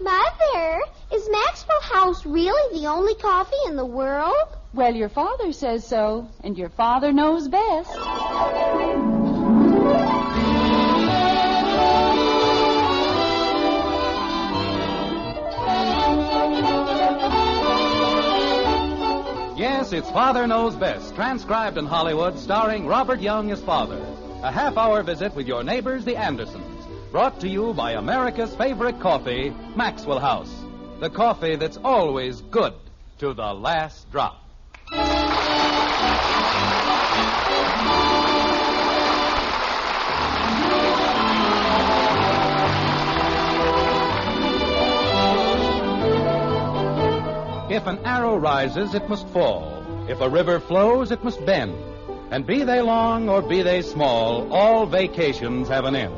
Mother, is Maxwell House really the only coffee in the world? Well, your father says so, and your father knows best. Yes, it's Father Knows Best, transcribed in Hollywood, starring Robert Young as father. A half-hour visit with your neighbors, the Andersons, brought to you by America's favorite coffee, Maxwell House. The coffee that's always good to the last drop. If an arrow rises, it must fall. If a river flows, it must bend. And be they long or be they small, all vacations have an end.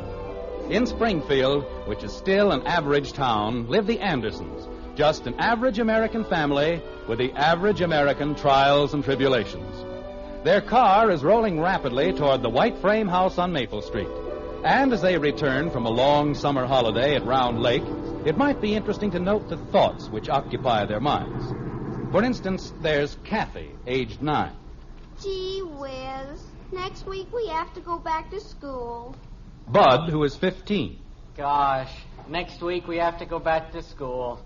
In Springfield, which is still an average town, live the Andersons, just an average American family with the average American trials and tribulations. Their car is rolling rapidly toward the white frame house on Maple Street. And as they return from a long summer holiday at Round Lake, it might be interesting to note the thoughts which occupy their minds. For instance, there's Kathy, aged 9. Gee whiz. Next week we have to go back to school. Bud, who is 15. Gosh, next week we have to go back to school.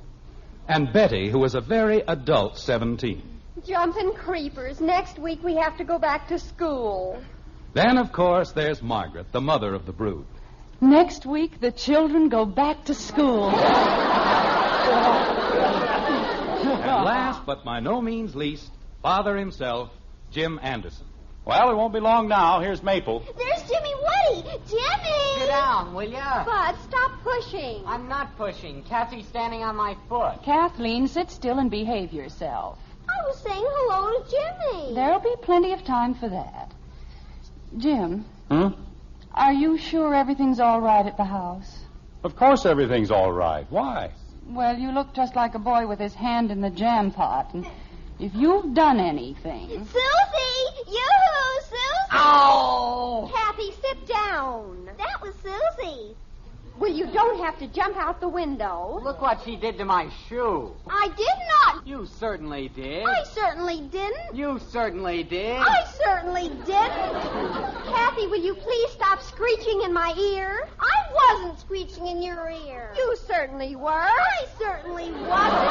And Betty, who is a very adult 17. Jumping creepers. Next week we have to go back to school. Then, of course, there's Margaret, the mother of the brood. Next week, the children go back to school. And last, but by no means least, Father himself, Jim Anderson. Well, it won't be long now. Here's Maple. There's Jimmy Woody. Jimmy! Sit down, will ya? Bud, stop pushing. I'm not pushing. Kathy's standing on my foot. Kathleen, sit still and behave yourself. I was saying hello to Jimmy. There'll be plenty of time for that. Jim, Hmm? are you sure everything's all right at the house? Of course everything's all right. Why? Well, you look just like a boy with his hand in the jam pot. And if you've done anything... Susie! Yoo-hoo, Susie! Ow! Kathy, sit down. That was Susie. Well, you don't have to jump out the window. Look what she did to my shoe. I did not. You certainly did. I certainly didn't. You certainly did. I certainly didn't. Kathy, will you please stop screeching in my ear? I wasn't screeching in your ear. You certainly were. I certainly wasn't.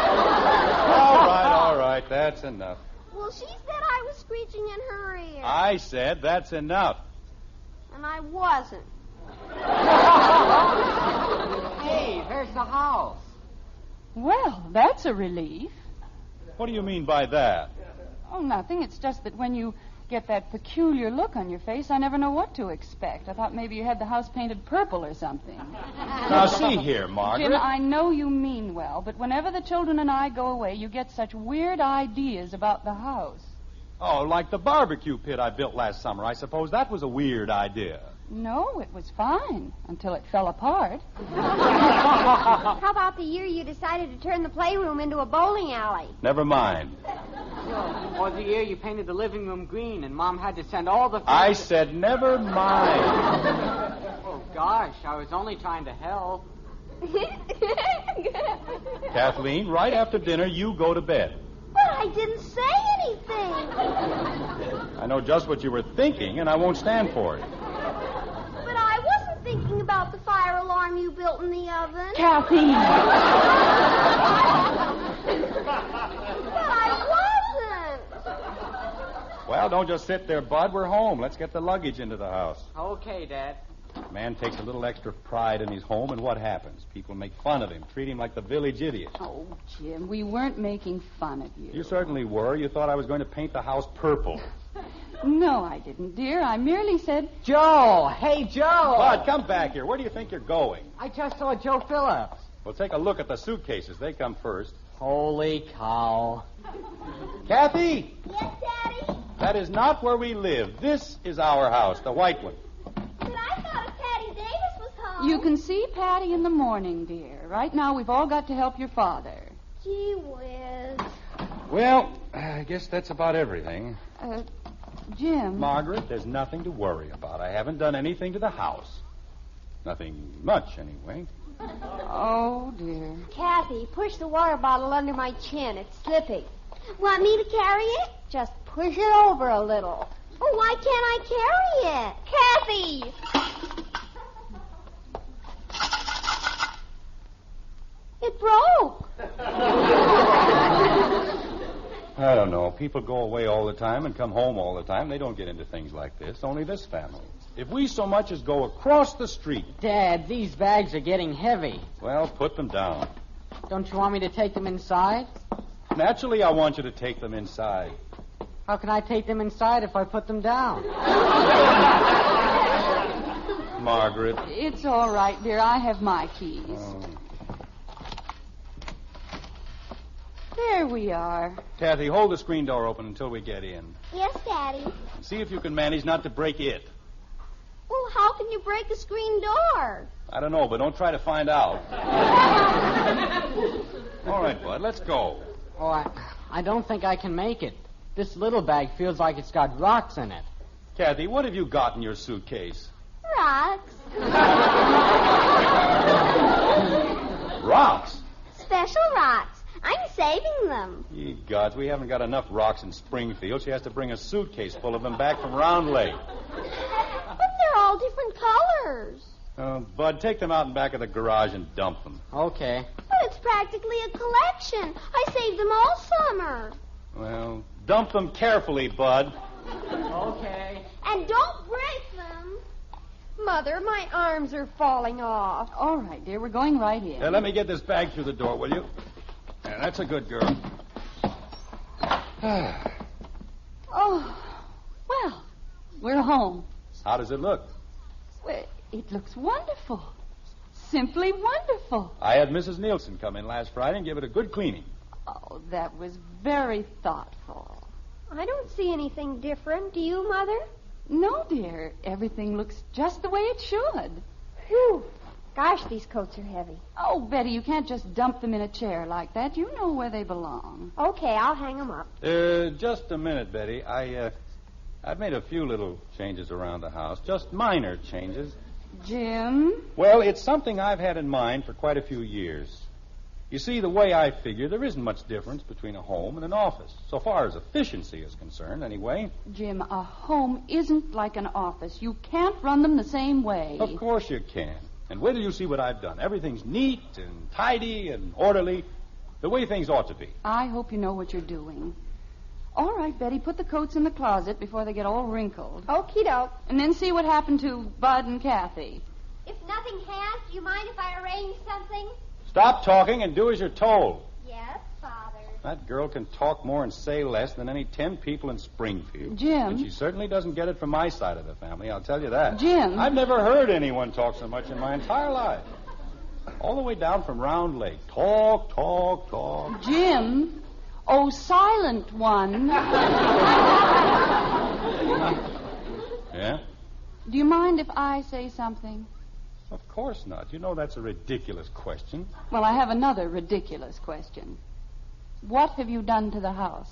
All right. That's enough. Well, she said I was screeching in her ear. I said that's enough. And I wasn't. Hey, there's the house. Well, that's a relief. What do you mean by that? Oh, nothing. It's just that when you get that peculiar look on your face, I never know what to expect. I thought maybe you had the house painted purple or something. Now, see here, Margaret. Jim, I know you mean well, but whenever the children and I go away, you get such weird ideas about the house. Oh, like the barbecue pit I built last summer. I suppose that was a weird idea. No, it was fine until it fell apart. How about the year you decided to turn the playroom into a bowling alley? Never mind. Or the year you painted the living room green and Mom had to send all the... I said never mind. Oh, gosh, I was only trying to help. Kathleen, right after dinner, you go to bed. But I didn't say anything. I know just what you were thinking, and I won't stand for it. But I wasn't thinking about the fire alarm you built in the oven. Kathy! But I wasn't. Well, don't just sit there, Bud. We're home. Let's get the luggage into the house. Okay, Dad. A man takes a little extra pride in his home, and what happens? People make fun of him, treat him like the village idiot. Oh, Jim, we weren't making fun of you. You certainly were. You thought I was going to paint the house purple. No, I didn't, dear. I merely said... Joe! Hey, Joe! Bud, come back here. Where do you think you're going? I just saw Joe Phillips. Well, take a look at the suitcases. They come first. Holy cow. Kathy! Yes, Daddy? That is not where we live. This is our house, the white one. But I thought if Patty Davis was home. You can see Patty in the morning, dear. Right now, we've all got to help your father. Gee whiz. Well, I guess that's about everything. Jim. Margaret, there's nothing to worry about. I haven't done anything to the house. Nothing much, anyway. Oh, dear. Kathy, Kathy, push the water bottle under my chin. It's slipping. Want me to carry it? Just push it over a little. Oh, why can't I carry it? Kathy! It broke. I don't know. People go away all the time and come home all the time. They don't get into things like this. Only this family. If we so much as go across the street... Dad, these bags are getting heavy. Well, put them down. Don't you want me to take them inside? Naturally, I want you to take them inside. How can I take them inside if I put them down? Margaret. It's all right, dear. I have my keys. Oh. There we are. Kathy, hold the screen door open until we get in. Yes, Daddy. See if you can manage not to break it. Well, how can you break a screen door? I don't know, but don't try to find out. All right, Bud, let's go. Oh, I don't think I can make it. This little bag feels like it's got rocks in it. Kathy, what have you got in your suitcase? Rocks. Rocks? Special rocks. I'm saving them. Ye gods, we haven't got enough rocks in Springfield. She has to bring a suitcase full of them back from Round Lake. But they're all different colors. Bud, take them out in back of the garage and dump them. Okay. But it's practically a collection. I saved them all summer. Well, dump them carefully, Bud. Okay. And don't break them. Mother, my arms are falling off. All right, dear. We're going right in. Let me get this bag through the door, will you? Yeah, that's a good girl. Oh, well, we're home. How does it look? Well, it looks wonderful. Simply wonderful. I had Mrs. Nilsson come in last Friday and give it a good cleaning. Oh, that was very thoughtful. I don't see anything different. Do you, Mother? No, dear. Everything looks just the way it should. Phew. Gosh, these coats are heavy. Oh, Betty, you can't just dump them in a chair like that. You know where they belong. Okay, I'll hang them up. Just a minute, Betty. I've made a few little changes around the house. Just minor changes. Jim? Well, it's something I've had in mind for quite a few years. You see, the way I figure, there isn't much difference between a home and an office, so far as efficiency is concerned, anyway. Jim, a home isn't like an office. You can't run them the same way. Of course you can. And wait till you see what I've done. Everything's neat and tidy and orderly, the way things ought to be. I hope you know what you're doing. All right, Betty, put the coats in the closet before they get all wrinkled. Okie doke. And then see what happened to Bud and Kathy. If nothing has, do you mind if I arrange something? Stop talking and do as you're told. Yes, Father. That girl can talk more and say less than any 10 people in Springfield. Jim. And she certainly doesn't get it from my side of the family, I'll tell you that. Jim. I've never heard anyone talk so much in my entire life. All the way down from Round Lake. Talk, talk, talk. Jim. Oh, silent one. Yeah? Do you mind if I say something? Of course not. You know that's a ridiculous question. Well, I have another ridiculous question. What have you done to the house?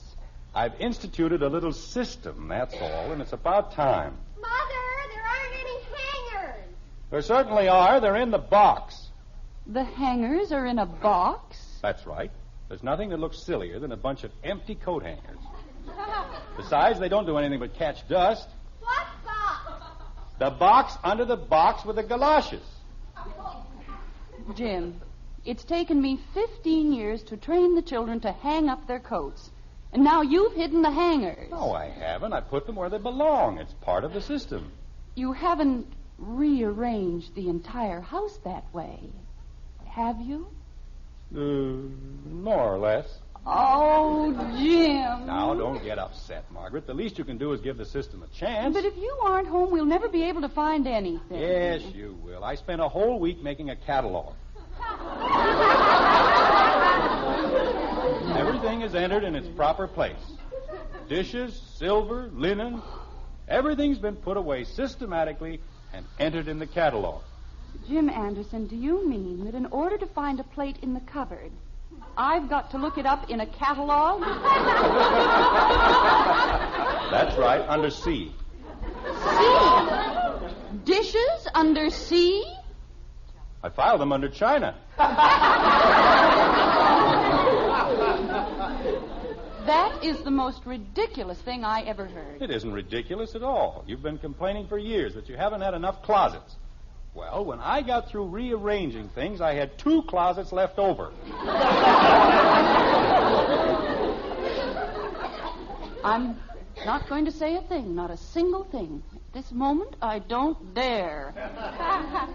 I've instituted a little system, that's all, and it's about time. Mother, there aren't any hangers. There certainly are. They're in the box. The hangers are in a box? That's right. There's nothing that looks sillier than a bunch of empty coat hangers. Besides, they don't do anything but catch dust. What box? The box under the box with the galoshes. Jim, it's taken me 15 years to train the children to hang up their coats. And now you've hidden the hangers. No, I haven't. I put them where they belong. It's part of the system. You haven't rearranged the entire house that way, have you? More or less. Oh, Jim. Now, don't get upset, Margaret. The least you can do is give the system a chance. But if you aren't home, we'll never be able to find anything. Yes, you will. I spent a whole week making a catalog. Everything is entered in its proper place. Dishes, silver, linen, everything's been put away systematically and entered in the catalog. Jim Anderson, do you mean that in order to find a plate in the cupboard, I've got to look it up in a catalog? That's right, under C. C? Dishes under C? I filed them under China. is the most ridiculous thing I ever heard. It isn't ridiculous at all. You've been complaining for years that you haven't had enough closets. Well, when I got through rearranging things, I had 2 closets left over. I'm not going to say a thing, not a single thing. At this moment, I don't dare.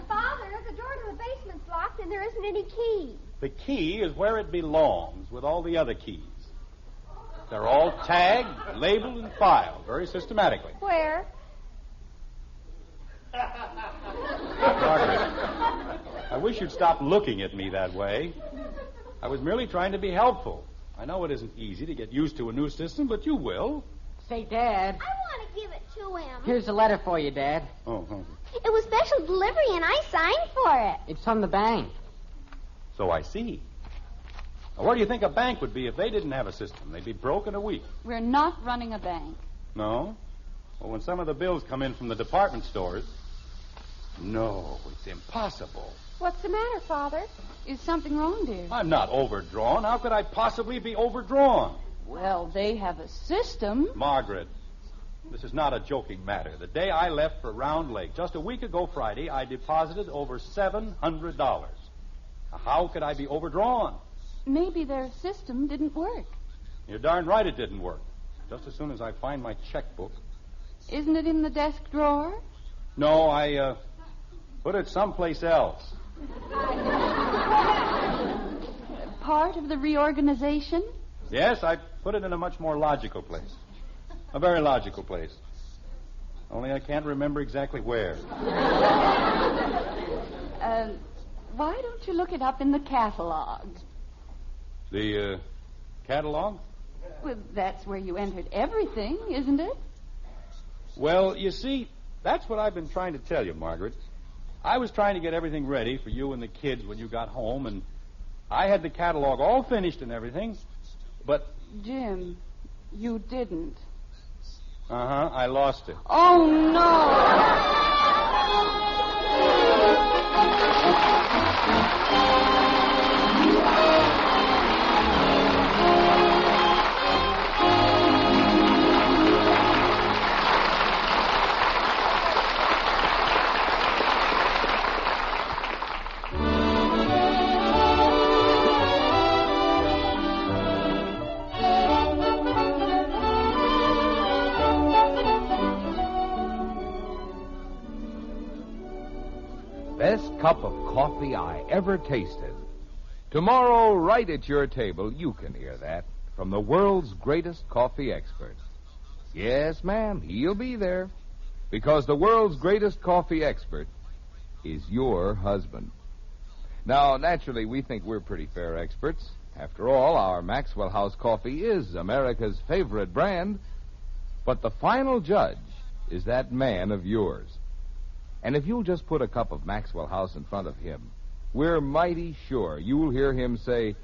Father, the door to the basement's locked and there isn't any key. The key is where it belongs with all the other keys. They're all tagged, labeled, and filed very systematically. Where? Margaret, I wish you'd stop looking at me that way. I was merely trying to be helpful. I know it isn't easy to get used to a new system, but you will. Say, Dad, I want to give it to him. here's a letter for you, Dad. Oh, thank you. It was special delivery, and I signed for it. It's from the bank. So I see. Now, where do you think a bank would be if they didn't have a system? They'd be broke in a week. We're not running a bank. No? Well, when some of the bills come in from the department stores... No, it's impossible. What's the matter, Father? Is something wrong, dear? I'm not overdrawn. How could I possibly be overdrawn? Well, they have a system. Margaret, this is not a joking matter. The day I left for Round Lake, just a week ago Friday, I deposited over $700. Now, how could I be overdrawn? Maybe their system didn't work. You're darn right it didn't work. Just as soon as I find my checkbook. Isn't it in the desk drawer? No, I put it someplace else. Part of the reorganization? Yes, I put it in a much more logical place. A very logical place. Only I can't remember exactly where. Why don't you look it up in the catalog? The catalog? Well, that's where you entered everything, isn't it? Well, you see, that's what I've been trying to tell you, Margaret. I was trying to get everything ready for you and the kids when you got home, and I had the catalog all finished and everything, but... Jim, you didn't. Uh-huh, I lost it. Oh, no! Best cup of coffee I ever tasted. Tomorrow, right at your table, you can hear that from the world's greatest coffee expert. Yes, ma'am, he'll be there. Because the world's greatest coffee expert is your husband. Now, naturally, we think we're pretty fair experts. After all, our Maxwell House coffee is America's favorite brand. But the final judge is that man of yours. And if you'll just put a cup of Maxwell House in front of him, we're mighty sure you'll hear him say,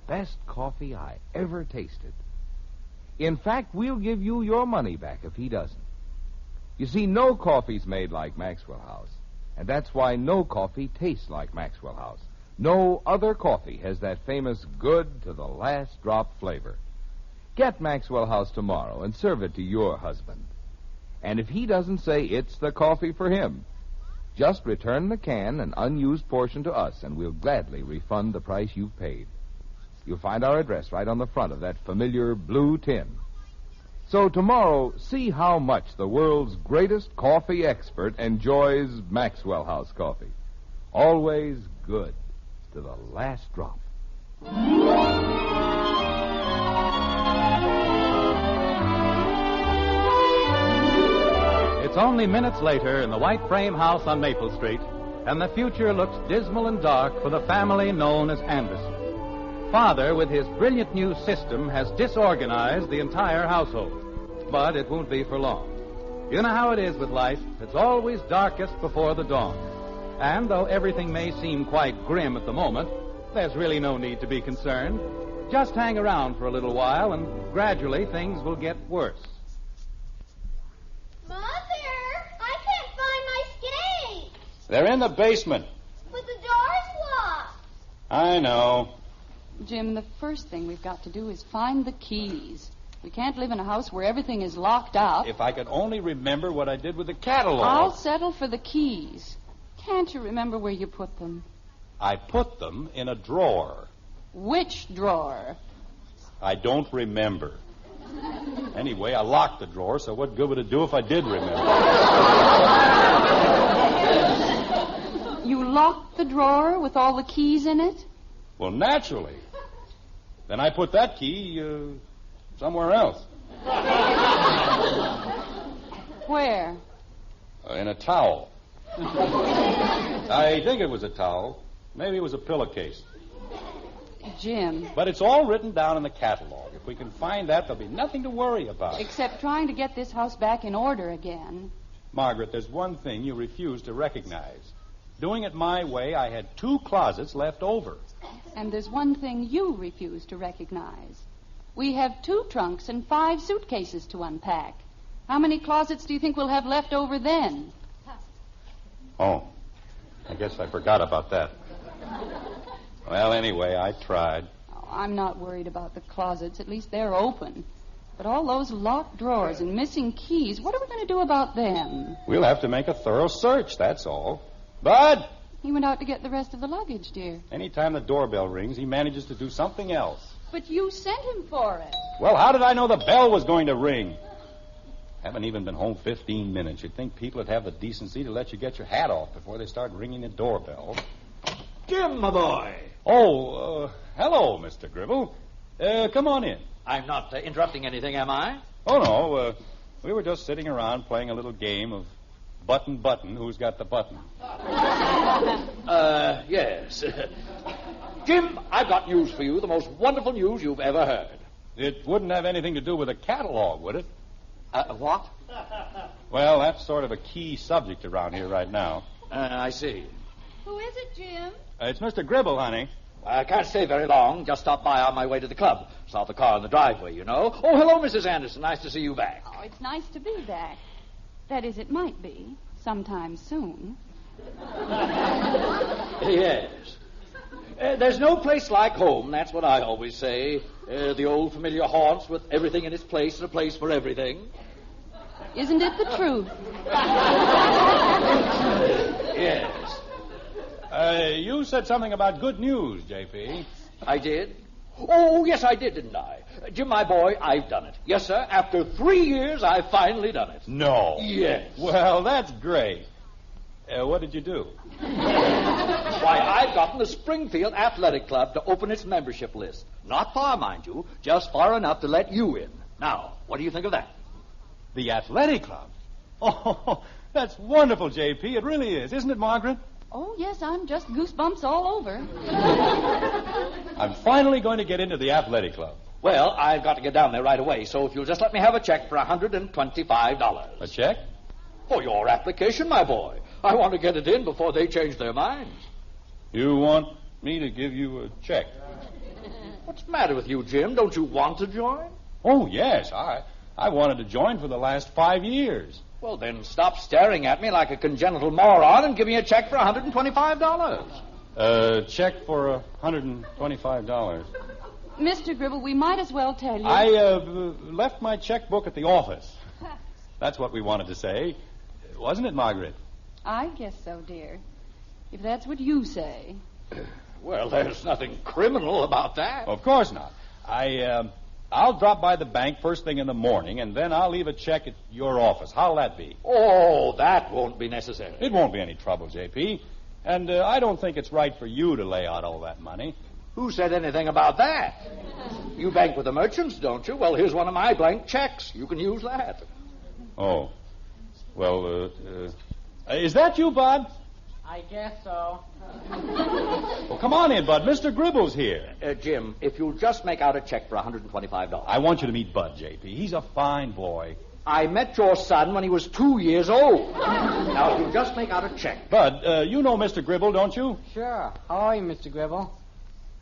best coffee I ever tasted. In fact, we'll give you your money back if he doesn't. You see, no coffee's made like Maxwell House, and that's why no coffee tastes like Maxwell House. No other coffee has that famous good to the last drop flavor. Get Maxwell House tomorrow and serve it to your husband. And if he doesn't say it's the coffee for him, just return the can and unused portion to us, and we'll gladly refund the price you've paid. You'll find our address right on the front of that familiar blue tin. So tomorrow, see how much the world's greatest coffee expert enjoys Maxwell House coffee. Always good to the last drop. It's only minutes later in the white frame house on Maple Street, and the future looks dismal and dark for the family known as Anderson. Father, with his brilliant new system, has disorganized the entire household. But it won't be for long. You know how it is with life. It's always darkest before the dawn. And though everything may seem quite grim at the moment, there's really no need to be concerned. Just hang around for a little while, and gradually things will get worse. Mother, I can't find my skates. They're in the basement. But the door's locked. I know. Jim, the first thing we've got to do is find the keys. We can't live in a house where everything is locked up. If I could only remember what I did with the catalog. I'll settle for the keys. Can't you remember where you put them? I put them in a drawer. Which drawer? I don't remember. Anyway, I locked the drawer, so what good would it do if I did remember? You locked the drawer with all the keys in it? Well, naturally. Then I put that key somewhere else. Where? In a towel. I think it was a towel. Maybe it was a pillowcase. Jim. But it's all written down in the catalog. If we can find that, there'll be nothing to worry about. Except trying to get this house back in order again. Margaret, there's one thing you refuse to recognize. Doing it my way, I had 2 closets left over. And there's one thing you refuse to recognize. We have 2 trunks and 5 suitcases to unpack. How many closets do you think we'll have left over then? Oh, I guess I forgot about that. Well, anyway, I tried. Oh, I'm not worried about the closets. At least they're open. But all those locked drawers and missing keys, what are we going to do about them? We'll have to make a thorough search, that's all. Bud! He went out to get the rest of the luggage, dear. Anytime the doorbell rings, he manages to do something else. But you sent him for it. Well, how did I know the bell was going to ring? Haven't even been home 15 minutes. You'd think people would have the decency to let you get your hat off before they start ringing the doorbell. Jim, my boy. Oh, hello, Mr. Gribble. Come on in. I'm not interrupting anything, am I? Oh, no. We were just sitting around playing a little game of button, who's got the button? Yes. Jim, I've got news for you, the most wonderful news you've ever heard. It wouldn't have anything to do with a catalog, would it? What? Well, that's sort of a key subject around here right now. I see. Who is it, Jim? It's Mr. Gribble, honey. I can't stay very long. Just stopped by on my way to the club. Saw the car in the driveway, you know. Oh, hello, Mrs. Anderson. Nice to see you back. Oh, it's nice to be back. That is, it might be. Sometime soon. Yes. There's no place like home, that's what I always say. The old familiar haunts with everything in its place and a place for everything. Isn't it the truth? Yes. You said something about good news, J.P. I did? Oh, yes, I did, didn't I? Jim, my boy, I've done it. Yes, sir. After 3 years, I've finally done it. No. Yes. Well, that's great. What did you do? Why, I've gotten the Springfield Athletic Club to open its membership list. Not far, mind you, just far enough to let you in. Now, what do you think of that? The Athletic Club? Oh, that's wonderful, J.P. It really is. Isn't it, Margaret? Oh, yes, I'm just goosebumps all over. I'm finally going to get into the Athletic Club. Well, I've got to get down there right away, so if you'll just let me have a check for $125. A check? For your application, my boy. I want to get it in before they change their minds. You want me to give you a check? What's the matter with you, Jim? Don't you want to join? Oh, yes. I wanted to join for the last 5 years. Well, then stop staring at me like a congenital moron and give me a check for $125. A check for $125. Mr. Gribble, we might as well tell you. I left my checkbook at the office. That's what we wanted to say. Wasn't it, Margaret? I guess so, dear. If that's what you say. Well, there's nothing criminal about that. Of course not. I'll drop by the bank first thing in the morning, and then I'll leave a check at your office. How'll that be? Oh, that won't be necessary. It won't be any trouble, J.P. And I don't think it's right for you to lay out all that money. Who said anything about that? You bank with the merchants, don't you? Well, here's one of my blank checks. You can use that. Oh. Well, is that you, Bud? I guess so. Well, come on in, Bud. Mr. Gribble's here. Jim, if you'll just make out a check for $125. I want you to meet Bud, J.P. He's a fine boy. I met your son when he was 2 years old. Now, if you'll just make out a check. Bud, you know Mr. Gribble, don't you? Sure. How are you, Mr. Gribble?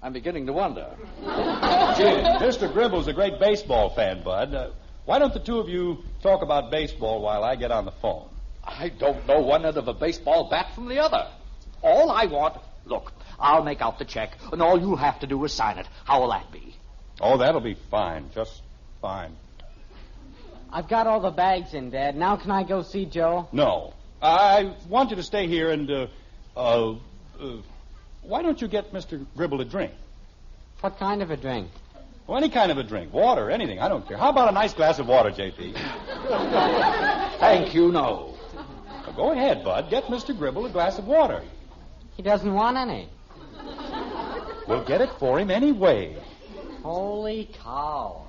I'm beginning to wonder. Jim, Mr. Gribble's a great baseball fan, Bud. Why don't the two of you talk about baseball while I get on the phone? I don't know one end of a baseball bat from the other. All I want... Look, I'll make out the check, and all you'll have to do is sign it. How will that be? Oh, that'll be fine. Just fine. I've got all the bags in, Dad. Now can I go see Joe? No. I want you to stay here and, why don't you get Mr. Gribble a drink? What kind of a drink? Well, any kind of a drink. Water, anything. I don't care. How about a nice glass of water, J.P.? Thank you, no. Well, go ahead, Bud. Get Mr. Gribble a glass of water. He doesn't want any. We'll get it for him anyway. Holy cow.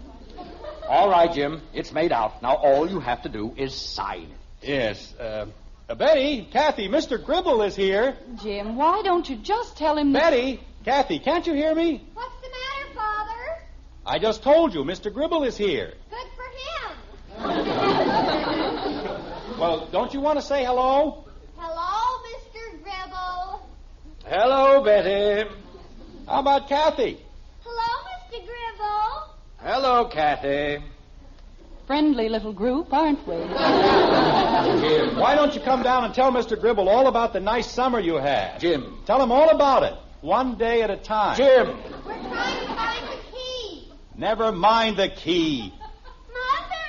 All right, Jim. It's made out. Now all you have to do is sign it. Yes. Betty, Kathy, Mr. Gribble is here. Jim, why don't you just tell him... Betty, Kathy, can't you hear me? What's the matter, Father? I just told you, Mr. Gribble is here. Good for him. Well, don't you want to say hello? Hello, Mr. Gribble. Hello, Betty. How about Kathy? Hello, Mr. Gribble. Hello, Kathy. Friendly little group, aren't we? Jim, why don't you come down and tell Mr. Gribble all about the nice summer you had? Jim. Tell him all about it, one day at a time. Jim. We're trying to find the key. Never mind the key. Mother,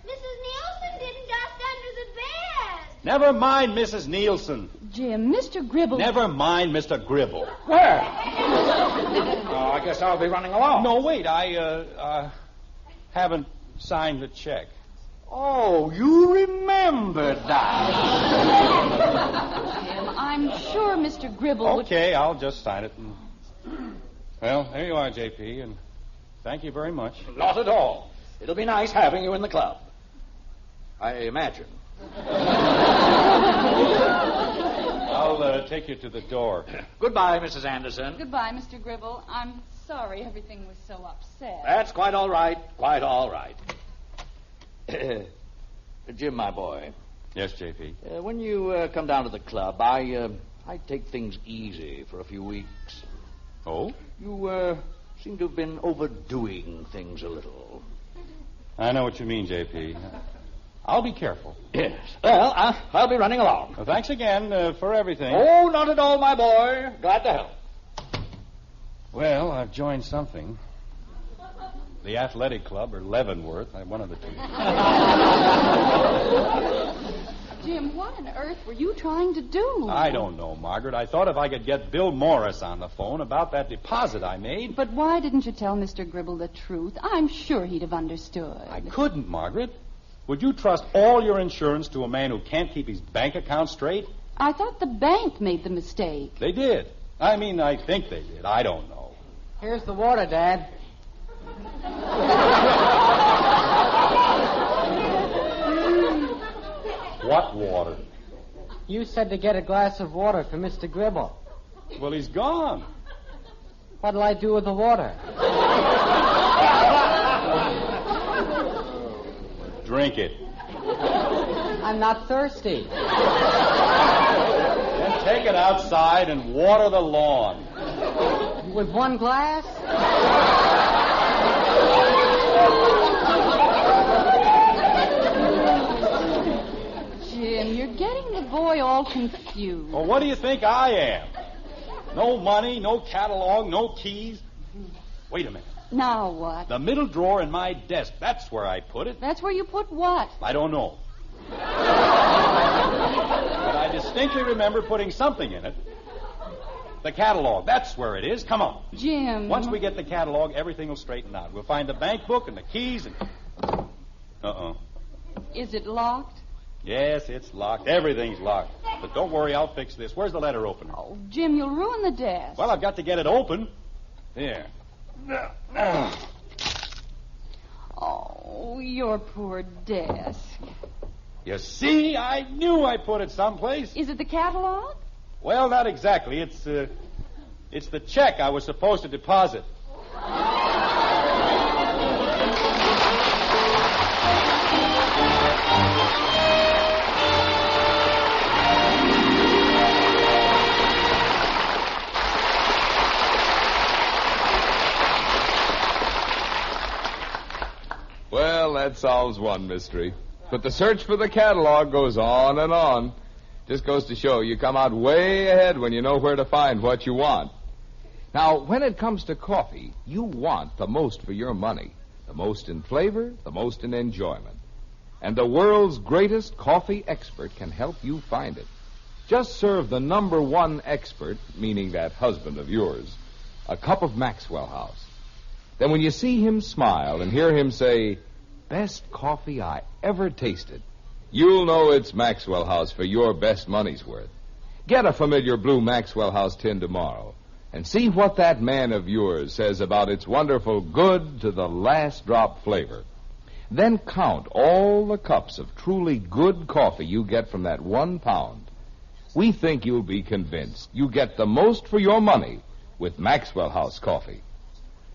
Mrs. Nielsen didn't dust under the bed. Never mind Mrs. Nielsen. Jim, Mr. Gribble... Never mind Mr. Gribble. Where? Oh, I guess I'll be running along. No, wait. I haven't signed the check. Oh, you remembered that. Jim, I'm sure Mr. Gribble would... Okay, I'll just sign it. Well, there you are, J.P., and thank you very much. Not at all. It'll be nice having you in the club. I imagine. I'll take you to the door. Goodbye, Mrs. Anderson. Goodbye, Mr. Gribble. I'm sorry everything was so upset. That's quite all right. Quite all right. Jim, my boy. Yes, J.P. When you come down to the club, I take things easy for a few weeks. Oh? You seem to have been overdoing things a little. I know what you mean, J.P. I'll be careful. Yes. Well, I'll be running along. Well, thanks again for everything. Oh, not at all, my boy. Glad to help. Well, I've joined something. The athletic club or Leavenworth. One of the two. Jim, what on earth were you trying to do? I don't know, Margaret. I thought if I could get Bill Morris on the phone about that deposit I made. But why didn't you tell Mr. Gribble the truth? I'm sure he'd have understood. I couldn't, Margaret. Would you trust all your insurance to a man who can't keep his bank account straight? I thought the bank made the mistake. They did. I mean, I think they did. I don't know. Here's the water, Dad. What water? You said to get a glass of water for Mr. Gribble. Well, he's gone. What'll I do with the water? Drink it. I'm not thirsty. Then take it outside and water the lawn. With one glass? Jim, you're getting the boy all confused. Well, what do you think I am? No money, no catalog, no keys. Wait a minute. Now what? The middle drawer in my desk. That's where I put it. That's where you put what? I don't know. But I distinctly remember putting something in it. The catalog. That's where it is. Come on. Jim. Once we get the catalog, everything will straighten out. We'll find the bank book and the keys and... Uh-oh. Is it locked? Yes, it's locked. Everything's locked. But don't worry, I'll fix this. Where's the letter opener? Oh, Jim, you'll ruin the desk. Well, I've got to get it open. Here. Oh, your poor desk. You see, I knew I put it someplace. Is it the catalog? Well, not exactly. It's the check I was supposed to deposit. Well, that solves one mystery. But the search for the catalog goes on and on. Just goes to show you come out way ahead when you know where to find what you want. Now, when it comes to coffee, you want the most for your money. The most in flavor, the most in enjoyment. And the world's greatest coffee expert can help you find it. Just serve the number one expert, meaning that husband of yours, a cup of Maxwell House. Then when you see him smile and hear him say, "Best coffee I ever tasted," you'll know it's Maxwell House for your best money's worth. Get a familiar blue Maxwell House tin tomorrow and see what that man of yours says about its wonderful good to the last drop flavor. Then count all the cups of truly good coffee you get from that 1 pound. We think you'll be convinced you get the most for your money with Maxwell House coffee.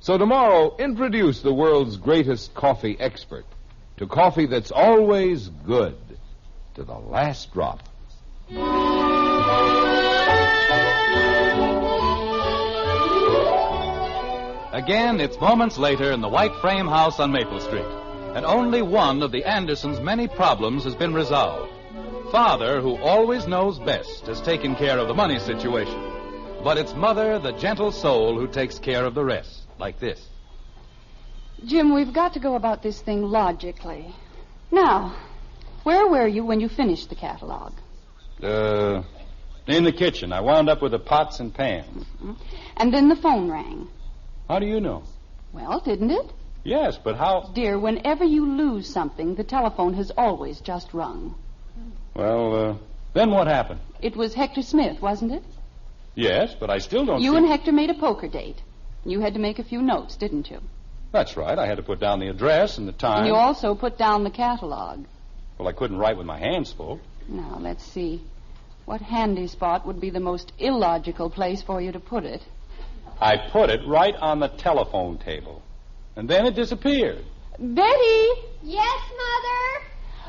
So tomorrow, introduce the world's greatest coffee expert to coffee that's always good to the last drop. Again, it's moments later in the white frame house on Maple Street. And only one of the Andersons' many problems has been resolved. Father, who always knows best, has taken care of the money situation. But it's Mother, the gentle soul, who takes care of the rest, like this. Jim, we've got to go about this thing logically. Now, where were you when you finished the catalog? In the kitchen. I wound up with the pots and pans. Mm-hmm. And then the phone rang. How do you know? Well, didn't it? Yes, but how... Dear, whenever you lose something, the telephone has always just rung. Well, then what happened? It was Hector Smith, wasn't it? Yes, but I still don't You and Hector made a poker date. You had to make a few notes, didn't you? That's right. I had to put down the address and the time. And you also put down the catalog. Well, I couldn't write with my hands full. Now, let's see. What handy spot would be the most illogical place for you to put it? I put it right on the telephone table. And then it disappeared. Betty! Yes, Mother?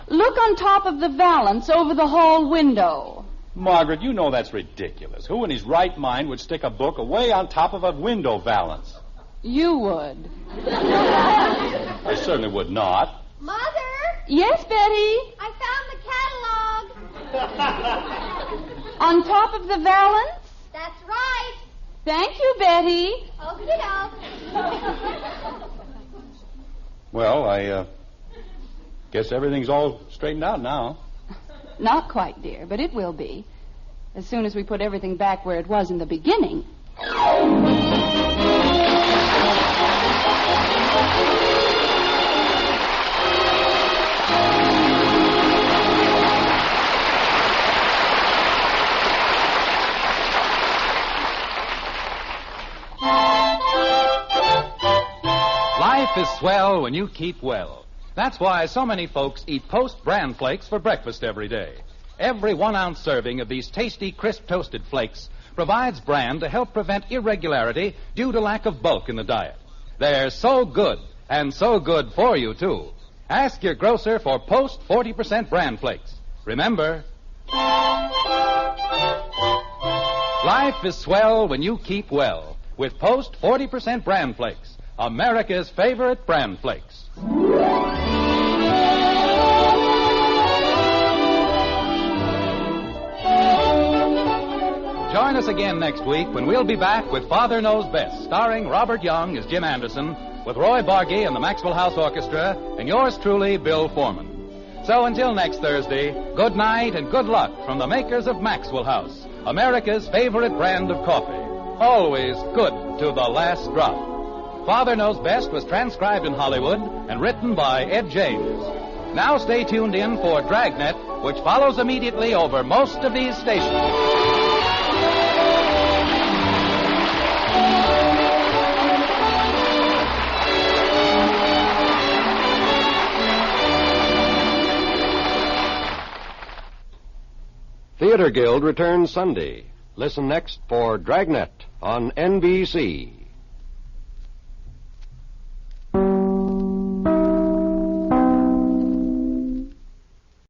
Look on top of the valance over the hall window. Margaret, you know that's ridiculous. Who in his right mind would stick a book away on top of a window valance? You would. I certainly would not. Mother? Yes, Betty? I found the catalog. On top of the valance? That's right. Thank you, Betty. Okey-doke. Well, I guess everything's all straightened out now. Not quite, dear, but it will be. As soon as we put everything back where it was in the beginning. Life is swell when you keep well. That's why so many folks eat Post bran flakes for breakfast every day. Every 1 ounce serving of these tasty, crisp toasted flakes provides bran to help prevent irregularity due to lack of bulk in the diet. They're so good, and so good for you, too. Ask your grocer for Post 40% bran flakes. Remember, life is swell when you keep well with Post 40% bran flakes, America's favorite bran flakes. Join us again next week when we'll be back with Father Knows Best, starring Robert Young as Jim Anderson, with Roy Bargy and the Maxwell House Orchestra, and yours truly, Bill Foreman. So until next Thursday, good night and good luck from the makers of Maxwell House, America's favorite brand of coffee. Always good to the last drop. Father Knows Best was transcribed in Hollywood and written by Ed James. Now stay tuned in for Dragnet, which follows immediately over most of these stations. Theater Guild returns Sunday. Listen next for Dragnet on NBC.